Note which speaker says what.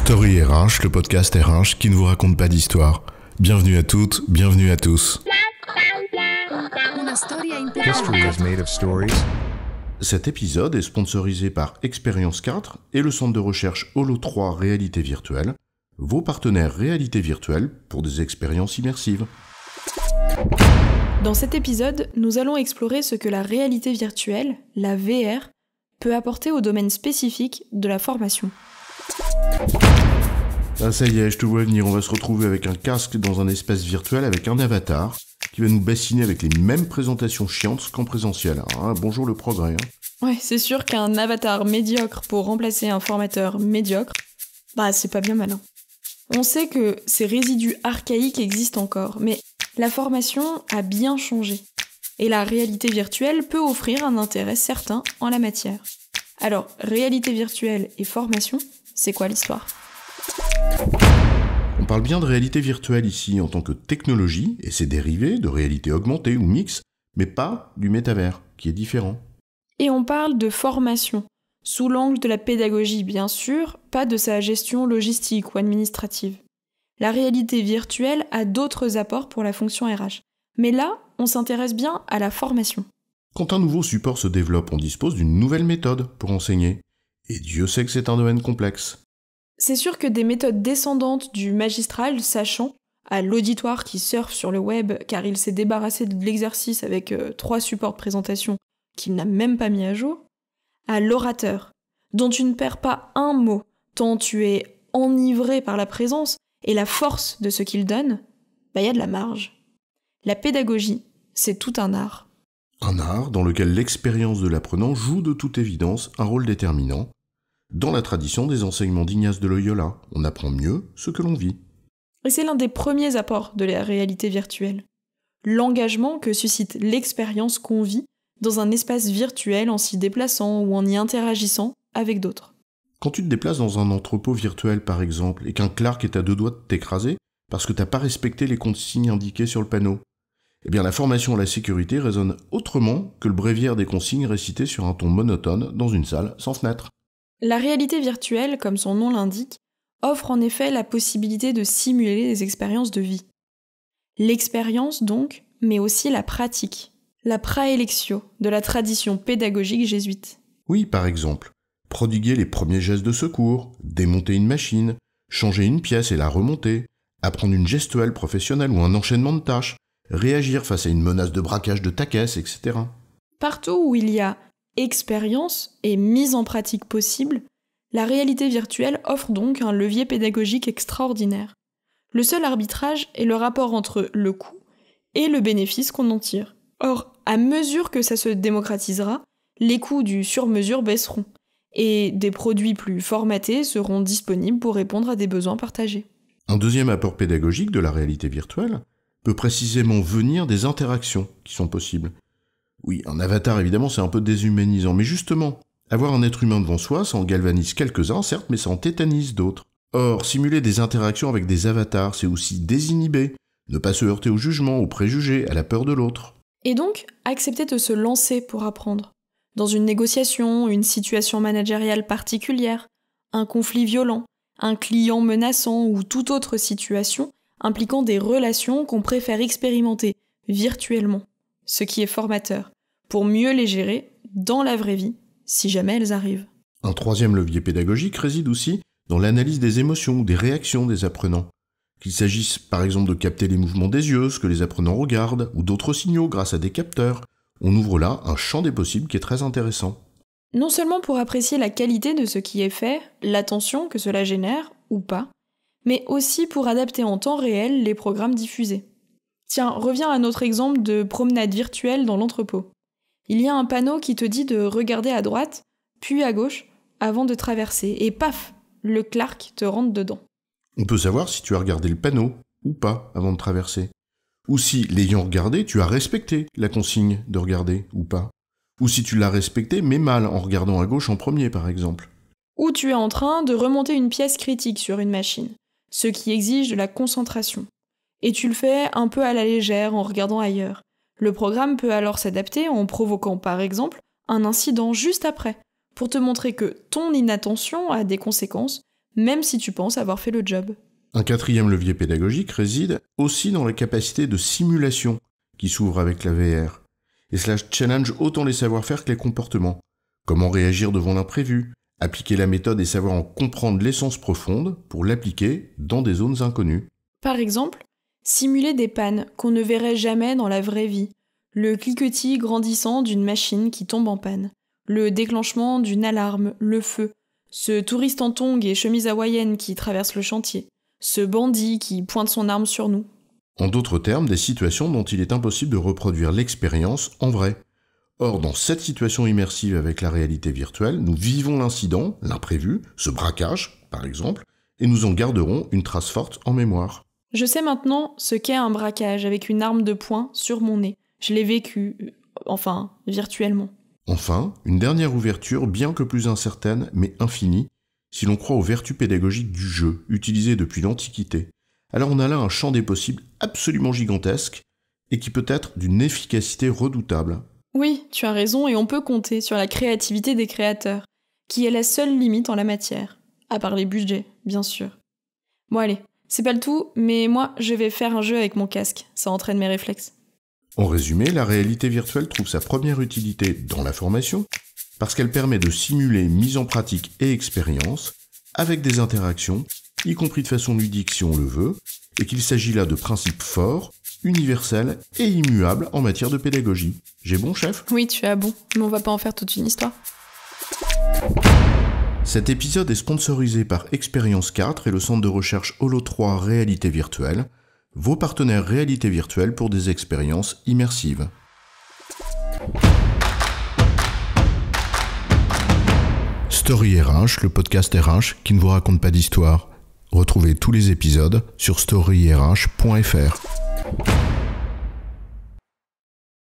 Speaker 1: Story RH, le podcast RH qui ne vous raconte pas d'histoire. Bienvenue à toutes, bienvenue à tous.
Speaker 2: History is made of stories.
Speaker 1: Cet épisode est sponsorisé par Expérience 4 et le centre de recherche Holo 3 Réalité Virtuelle, vos partenaires réalité virtuelle pour des expériences immersives.
Speaker 3: Dans cet épisode, nous allons explorer ce que la réalité virtuelle, la VR, peut apporter au domaine spécifique de la formation.
Speaker 1: Ah ça y est, je te vois venir, on va se retrouver avec un casque dans un espace virtuel avec un avatar qui va nous bassiner avec les mêmes présentations chiantes qu'en présentiel. Bonjour le progrès.
Speaker 3: Ouais, c'est sûr qu'un avatar médiocre pour remplacer un formateur médiocre, c'est pas bien malin. On sait que ces résidus archaïques existent encore, mais la formation a bien changé. Et la réalité virtuelle peut offrir un intérêt certain en la matière. Alors, réalité virtuelle et formation, c'est quoi l'histoire ?
Speaker 1: On parle bien de réalité virtuelle ici en tant que technologie et ses dérivés de réalité augmentée ou mixte, mais pas du métavers, qui est différent.
Speaker 3: Et on parle de formation, sous l'angle de la pédagogie bien sûr, pas de sa gestion logistique ou administrative. La réalité virtuelle a d'autres apports pour la fonction RH. Mais là, on s'intéresse bien à la formation.
Speaker 1: Quand un nouveau support se développe, on dispose d'une nouvelle méthode pour enseigner. Et Dieu sait que c'est un domaine complexe.
Speaker 3: C'est sûr que des méthodes descendantes du magistral sachant, à l'auditoire qui surfe sur le web car il s'est débarrassé de l'exercice avec 3 supports de présentation qu'il n'a même pas mis à jour, à l'orateur, dont tu ne perds pas un mot tant tu es enivré par la présence et la force de ce qu'il donne, y a de la marge. La pédagogie, c'est tout un art.
Speaker 1: Un art dans lequel l'expérience de l'apprenant joue de toute évidence un rôle déterminant. Dans la tradition des enseignements d'Ignace de Loyola, on apprend mieux ce que l'on vit.
Speaker 3: Et c'est l'un des premiers apports de la réalité virtuelle. L'engagement que suscite l'expérience qu'on vit dans un espace virtuel en s'y déplaçant ou en y interagissant avec d'autres.
Speaker 1: Quand tu te déplaces dans un entrepôt virtuel par exemple, et qu'un Clark est à 2 doigts de t'écraser parce que t'as pas respecté les consignes indiquées sur le panneau, la formation à la sécurité résonne autrement que le bréviaire des consignes récitées sur un ton monotone dans une salle sans fenêtre.
Speaker 3: La réalité virtuelle, comme son nom l'indique, offre en effet la possibilité de simuler les expériences de vie. L'expérience donc, mais aussi la pratique, la praelectio de la tradition pédagogique jésuite.
Speaker 1: Oui, par exemple, prodiguer les premiers gestes de secours, démonter une machine, changer une pièce et la remonter, apprendre une gestuelle professionnelle ou un enchaînement de tâches, réagir face à une menace de braquage de ta caisse, etc.
Speaker 3: Partout où il y a expérience et mise en pratique possible, la réalité virtuelle offre donc un levier pédagogique extraordinaire. Le seul arbitrage est le rapport entre le coût et le bénéfice qu'on en tire. Or, à mesure que ça se démocratisera, les coûts du sur-mesure baisseront et des produits plus formatés seront disponibles pour répondre à des besoins partagés.
Speaker 1: Un deuxième apport pédagogique de la réalité virtuelle peut précisément venir des interactions qui sont possibles. Oui, un avatar évidemment c'est un peu déshumanisant, mais justement, avoir un être humain devant soi, ça en galvanise quelques-uns certes, mais ça en tétanise d'autres. Or, simuler des interactions avec des avatars, c'est aussi désinhiber, ne pas se heurter au jugement, aux préjugés, à la peur de l'autre.
Speaker 3: Et donc, accepter de se lancer pour apprendre. Dans une négociation, une situation managériale particulière, un conflit violent, un client menaçant ou toute autre situation impliquant des relations qu'on préfère expérimenter virtuellement, ce qui est formateur, pour mieux les gérer dans la vraie vie, si jamais elles arrivent.
Speaker 1: Un troisième levier pédagogique réside aussi dans l'analyse des émotions ou des réactions des apprenants. Qu'il s'agisse par exemple de capter les mouvements des yeux, ce que les apprenants regardent, ou d'autres signaux grâce à des capteurs, on ouvre là un champ des possibles qui est très intéressant.
Speaker 3: Non seulement pour apprécier la qualité de ce qui est fait, l'attention que cela génère, ou pas, mais aussi pour adapter en temps réel les programmes diffusés. Tiens, reviens à notre exemple de promenade virtuelle dans l'entrepôt. Il y a un panneau qui te dit de regarder à droite, puis à gauche, avant de traverser, et paf, le Clark te rentre dedans.
Speaker 1: On peut savoir si tu as regardé le panneau, ou pas, avant de traverser. Ou si, l'ayant regardé, tu as respecté la consigne de regarder, ou pas. Ou si tu l'as respecté, mais mal, en regardant à gauche en premier, par exemple.
Speaker 3: Ou tu es en train de remonter une pièce critique sur une machine, ce qui exige de la concentration. Et tu le fais un peu à la légère en regardant ailleurs. Le programme peut alors s'adapter en provoquant par exemple un incident juste après, pour te montrer que ton inattention a des conséquences même si tu penses avoir fait le job.
Speaker 1: Un quatrième levier pédagogique réside aussi dans la capacité de simulation qui s'ouvre avec la VR. Et cela challenge autant les savoir-faire que les comportements. Comment réagir devant l'imprévu, appliquer la méthode et savoir en comprendre l'essence profonde pour l'appliquer dans des zones inconnues.
Speaker 3: Par exemple, simuler des pannes qu'on ne verrait jamais dans la vraie vie, le cliquetis grandissant d'une machine qui tombe en panne, le déclenchement d'une alarme, le feu, ce touriste en tongs et chemise hawaïenne qui traverse le chantier, ce bandit qui pointe son arme sur nous.
Speaker 1: En d'autres termes, des situations dont il est impossible de reproduire l'expérience en vrai. Or, dans cette situation immersive avec la réalité virtuelle, nous vivons l'incident, l'imprévu, ce braquage, par exemple, et nous en garderons une trace forte en mémoire.
Speaker 3: Je sais maintenant ce qu'est un braquage avec une arme de poing sur mon nez. Je l'ai vécu, virtuellement.
Speaker 1: Enfin, une dernière ouverture, bien que plus incertaine, mais infinie, si l'on croit aux vertus pédagogiques du jeu, utilisées depuis l'Antiquité. Alors on a là un champ des possibles absolument gigantesque, et qui peut être d'une efficacité redoutable.
Speaker 3: Oui, tu as raison, et on peut compter sur la créativité des créateurs, qui est la seule limite en la matière. À part les budgets, bien sûr. Bon allez, c'est pas le tout, mais moi je vais faire un jeu avec mon casque, ça entraîne mes réflexes.
Speaker 1: En résumé, la réalité virtuelle trouve sa première utilité dans la formation, parce qu'elle permet de simuler mise en pratique et expérience, avec des interactions, y compris de façon ludique si on le veut, et qu'il s'agit là de principes forts, universels et immuables en matière de pédagogie. J'ai bon, chef ?
Speaker 3: Oui, tu as bon, mais on va pas en faire toute une histoire.
Speaker 1: Cet épisode est sponsorisé par Expérience 4 et le centre de recherche Holo 3 Réalité Virtuelle, vos partenaires réalité virtuelle pour des expériences immersives. Story RH, le podcast RH qui ne vous raconte pas d'histoire. Retrouvez tous les épisodes sur storyrh.fr.